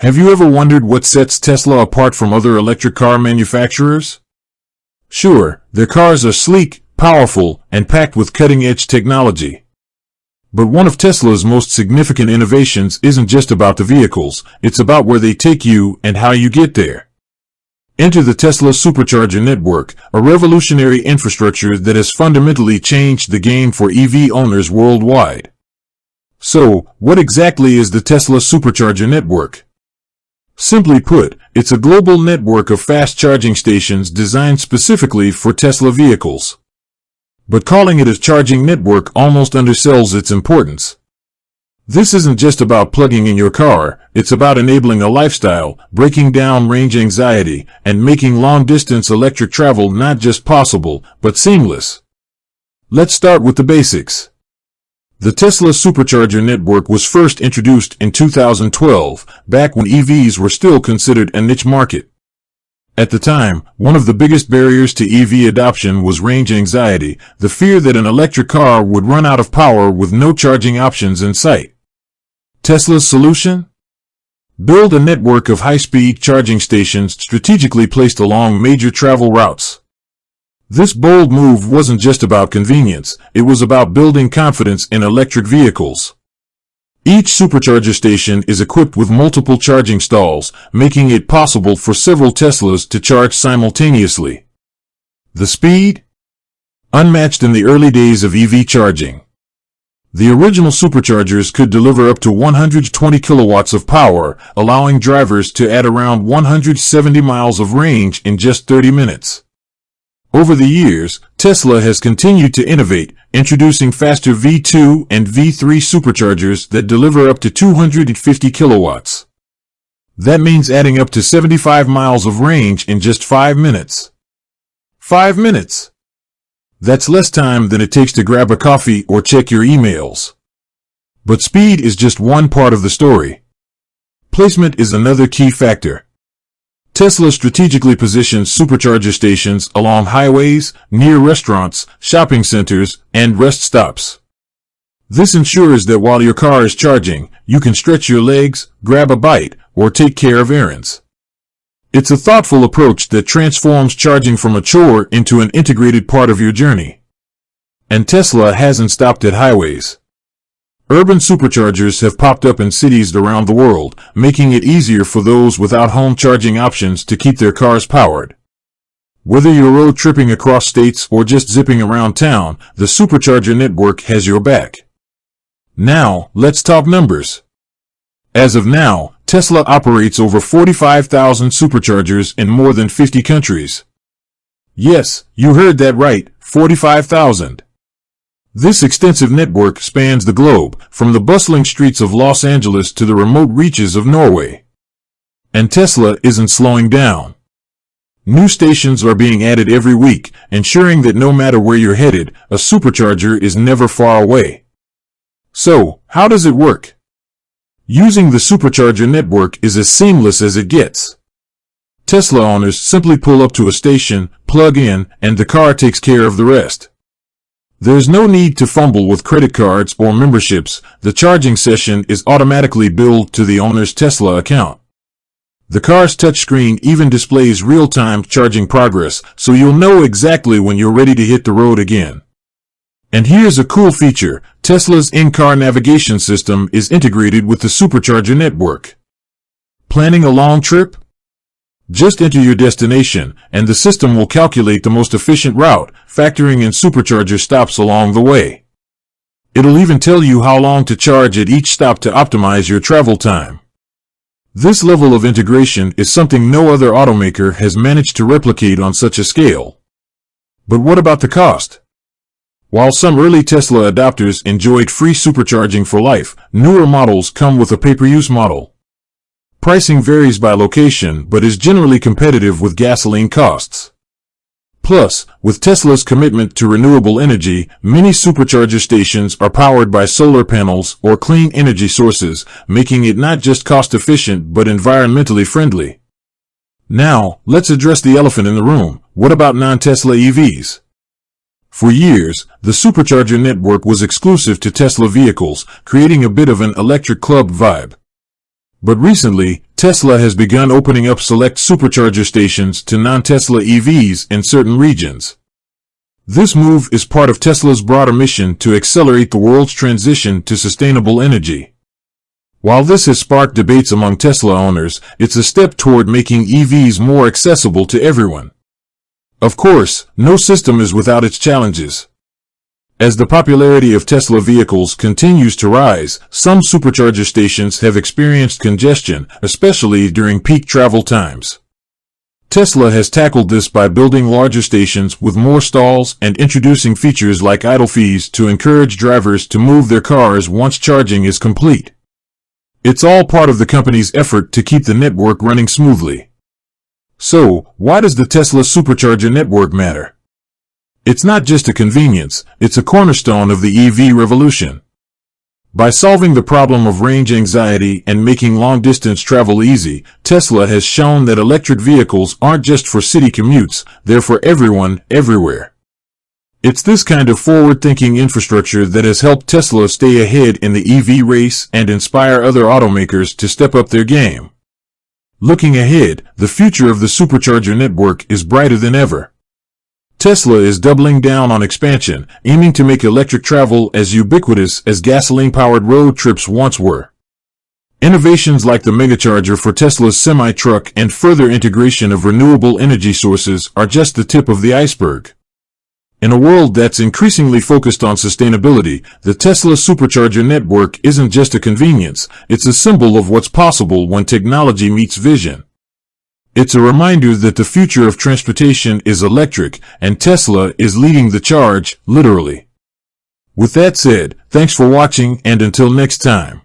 Have you ever wondered what sets Tesla apart from other electric car manufacturers? Sure, their cars are sleek, powerful, and packed with cutting-edge technology. But one of Tesla's most significant innovations isn't just about the vehicles, it's about where they take you and how you get there. Enter the Tesla Supercharger network, a revolutionary infrastructure that has fundamentally changed the game for EV owners worldwide. So, what exactly is the Tesla Supercharger network? Simply put, it's a global network of fast charging stations designed specifically for Tesla vehicles. But calling it a charging network almost undersells its importance. This isn't just about plugging in your car, it's about enabling a lifestyle, breaking down range anxiety, and making long-distance electric travel not just possible, but seamless. Let's start with the basics. The Tesla Supercharger network was first introduced in 2012, back when EVs were still considered a niche market. At the time, one of the biggest barriers to EV adoption was range anxiety, the fear that an electric car would run out of power with no charging options in sight. Tesla's solution? Build a network of high-speed charging stations strategically placed along major travel routes. This bold move wasn't just about convenience, it was about building confidence in electric vehicles. Each supercharger station is equipped with multiple charging stalls, making it possible for several Teslas to charge simultaneously. The speed? Unmatched in the early days of EV charging. The original superchargers could deliver up to 120 kilowatts of power, allowing drivers to add around 170 miles of range in just 30 minutes. Over the years, Tesla has continued to innovate, introducing faster V2 and V3 superchargers that deliver up to 250 kilowatts. That means adding up to 75 miles of range in just 5 minutes. 5 minutes! That's less time than it takes to grab a coffee or check your emails. But speed is just one part of the story. Placement is another key factor. Tesla strategically positions supercharger stations along highways, near restaurants, shopping centers, and rest stops. This ensures that while your car is charging, you can stretch your legs, grab a bite, or take care of errands. It's a thoughtful approach that transforms charging from a chore into an integrated part of your journey. And Tesla hasn't stopped at highways. Urban superchargers have popped up in cities around the world, making it easier for those without home charging options to keep their cars powered. Whether you're road tripping across states or just zipping around town, the supercharger network has your back. Now, let's talk numbers. As of now, Tesla operates over 45,000 superchargers in more than 50 countries. Yes, you heard that right, 45,000. This extensive network spans the globe, from the bustling streets of Los Angeles to the remote reaches of Norway. And Tesla isn't slowing down. New stations are being added every week, ensuring that no matter where you're headed, a supercharger is never far away. So, how does it work? Using the supercharger network is as seamless as it gets. Tesla owners simply pull up to a station, plug in, and the car takes care of the rest. There's no need to fumble with credit cards or memberships. The charging session is automatically billed to the owner's Tesla account. The car's touchscreen even displays real-time charging progress, so you'll know exactly when you're ready to hit the road again. And here's a cool feature. Tesla's in-car navigation system is integrated with the supercharger network. Planning a long trip? Just enter your destination, and the system will calculate the most efficient route, factoring in supercharger stops along the way. It'll even tell you how long to charge at each stop to optimize your travel time. This level of integration is something no other automaker has managed to replicate on such a scale. But what about the cost? While some early Tesla adopters enjoyed free supercharging for life, newer models come with a pay-per-use model. Pricing varies by location but is generally competitive with gasoline costs. Plus, with Tesla's commitment to renewable energy, many supercharger stations are powered by solar panels or clean energy sources, making it not just cost-efficient but environmentally friendly. Now, let's address the elephant in the room. What about non-Tesla EVs? For years, the supercharger network was exclusive to Tesla vehicles, creating a bit of an electric club vibe. But recently, Tesla has begun opening up select supercharger stations to non-Tesla EVs in certain regions. This move is part of Tesla's broader mission to accelerate the world's transition to sustainable energy. While this has sparked debates among Tesla owners, it's a step toward making EVs more accessible to everyone. Of course, no system is without its challenges. As the popularity of Tesla vehicles continues to rise, some supercharger stations have experienced congestion, especially during peak travel times. Tesla has tackled this by building larger stations with more stalls and introducing features like idle fees to encourage drivers to move their cars once charging is complete. It's all part of the company's effort to keep the network running smoothly. So, why does the Tesla Supercharger network matter? It's not just a convenience, it's a cornerstone of the EV revolution. By solving the problem of range anxiety and making long-distance travel easy, Tesla has shown that electric vehicles aren't just for city commutes, they're for everyone, everywhere. It's this kind of forward-thinking infrastructure that has helped Tesla stay ahead in the EV race and inspire other automakers to step up their game. Looking ahead, the future of the supercharger network is brighter than ever. Tesla is doubling down on expansion, aiming to make electric travel as ubiquitous as gasoline-powered road trips once were. Innovations like the megacharger for Tesla's semi-truck and further integration of renewable energy sources are just the tip of the iceberg. In a world that's increasingly focused on sustainability, the Tesla Supercharger network isn't just a convenience, it's a symbol of what's possible when technology meets vision. It's a reminder that the future of transportation is electric, and Tesla is leading the charge, literally. With that said, thanks for watching, and until next time.